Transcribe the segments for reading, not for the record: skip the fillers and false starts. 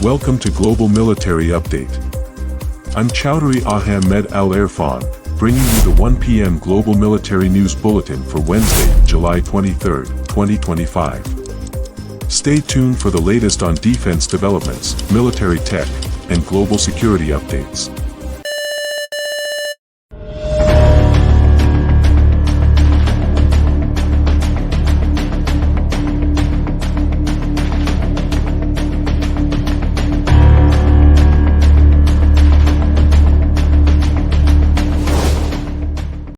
Welcome to Global Military Update. I'm Chowdhury Ahammed Al Erfan, bringing you the 1 p.m. Global Military News Bulletin for Wednesday, July 23, 2025. Stay tuned for the latest on defense developments, military tech, and global security updates.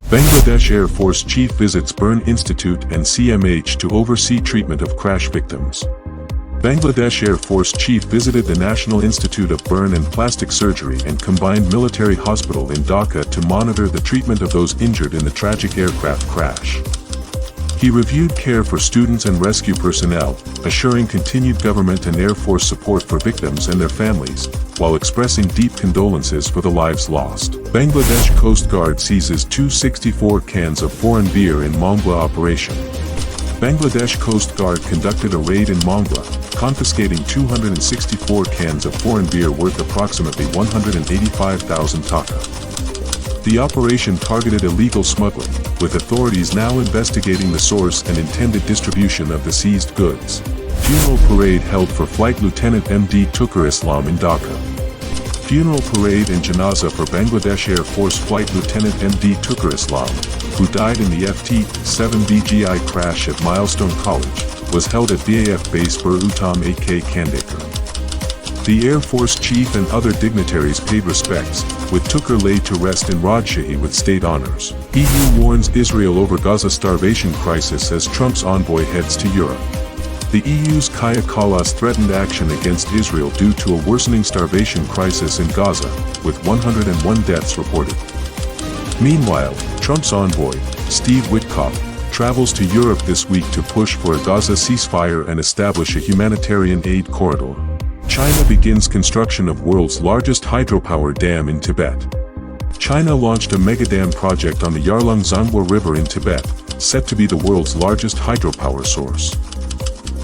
Bangladesh Air Force Chief visits Burn Institute and CMH to oversee treatment of crash victims. Bangladesh Air Force Chief visited the National Institute of Burn and Plastic Surgery and Combined Military Hospital in Dhaka to monitor the treatment of those injured in the tragic aircraft crash. He reviewed care for students and rescue personnel, assuring continued government and Air Force support for victims and their families, while expressing deep condolences for the lives lost. Bangladesh Coast Guard seizes 264 cans of foreign beer in Mongla operation. Bangladesh Coast Guard conducted a raid in Mongla, confiscating 264 cans of foreign beer worth approximately 185,000 taka. The operation targeted illegal smuggling, with authorities now investigating the source and intended distribution of the seized goods. Funeral parade held for Flight Lieutenant M.D. Chowdhury Islam in Dhaka. Funeral parade and janazah for Bangladesh Air Force Flight Lieutenant M.D. Chowdhury Islam, who died in the FT-7BGI crash at Milestone College, was held at BAF Base Bur Uttam AK Kandekar. The Air Force Chief and other dignitaries paid respects, with Chowdhury laid to rest in Rajshahi with state honors. EU warns Israel over Gaza starvation crisis as Trump's envoy heads to Europe. The EU's Kaja Kallas threatened action against Israel due to a worsening starvation crisis in Gaza, with 101 deaths reported. Meanwhile, Trump's envoy, Steve Witkoff, travels to Europe this week to push for a Gaza ceasefire and establish a humanitarian aid corridor. China begins construction of world's largest hydropower dam in Tibet. China launched a megadam project on the Yarlung-Zangwa River in Tibet, set to be the world's largest hydropower source.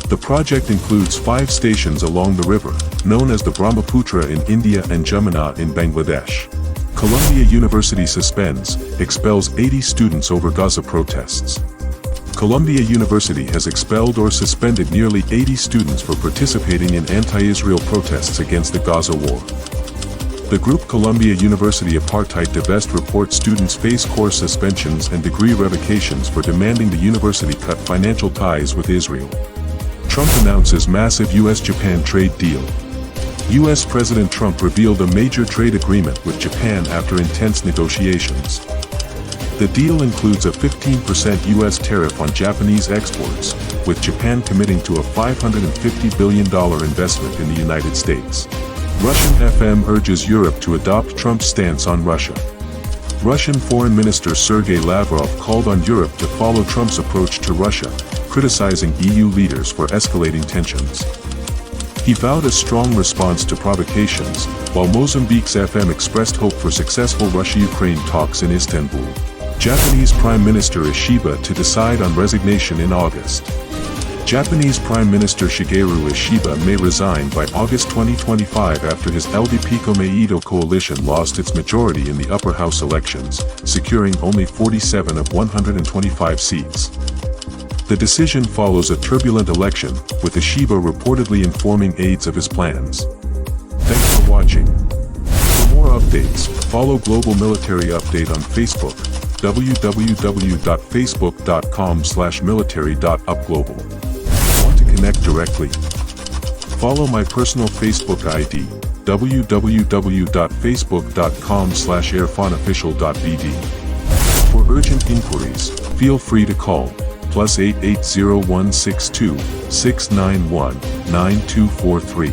The project includes 5 stations along the river, known as the Brahmaputra in India and Jamuna in Bangladesh. Columbia University expels 80 students over Gaza protests. Columbia University has expelled or suspended nearly 80 students for participating in anti-Israel protests against the Gaza war. The group Columbia University Apartheid Divest reports students face course suspensions and degree revocations for demanding the university cut financial ties with Israel. Trump announces massive U.S.-Japan trade deal. U.S. President Trump revealed a major trade agreement with Japan after intense negotiations. The deal includes a 15% U.S. tariff on Japanese exports, with Japan committing to a $550 billion investment in the United States. Russian FM urges Europe to adopt Trump's stance on Russia. Russian Foreign Minister Sergei Lavrov called on Europe to follow Trump's approach to Russia, criticizing EU leaders for escalating tensions. He vowed a strong response to provocations, while Mozambique's FM expressed hope for successful Russia-Ukraine talks in Istanbul. Japanese Prime Minister Ishiba to decide on resignation in August. Japanese Prime Minister Shigeru Ishiba may resign by August 2025 after his LDP Komeito coalition lost its majority in the upper house elections, securing only 47 of 125 seats. The decision follows a turbulent election, with Ishiba reportedly informing aides of his plans. Thanks for watching. For more updates, follow Global Military Update on Facebook, www.facebook.com/military.upglobal. Want to connect directly? Follow my personal Facebook ID, www.facebook.com/erfanofficial.bd. For urgent inquiries, feel free to call +880162 691 9243.